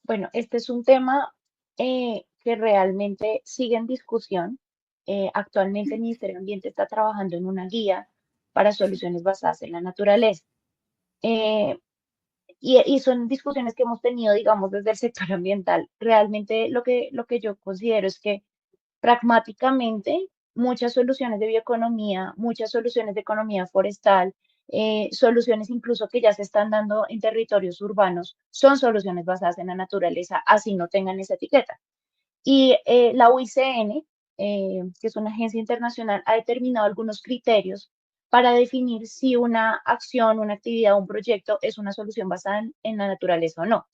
Bueno, este es un tema que realmente sigue en discusión. Actualmente el Ministerio de Ambiente está trabajando en una guía para soluciones basadas en la naturaleza. Eh, y son discusiones que hemos tenido, digamos, desde el sector ambiental. Realmente lo que yo considero es que pragmáticamente muchas soluciones de bioeconomía, muchas soluciones de economía forestal, soluciones incluso que ya se están dando en territorios urbanos, son soluciones basadas en la naturaleza, así no tengan esa etiqueta. Y la UICN, que es una agencia internacional, ha determinado algunos criterios para definir si una acción, una actividad o un proyecto es una solución basada en la naturaleza o no.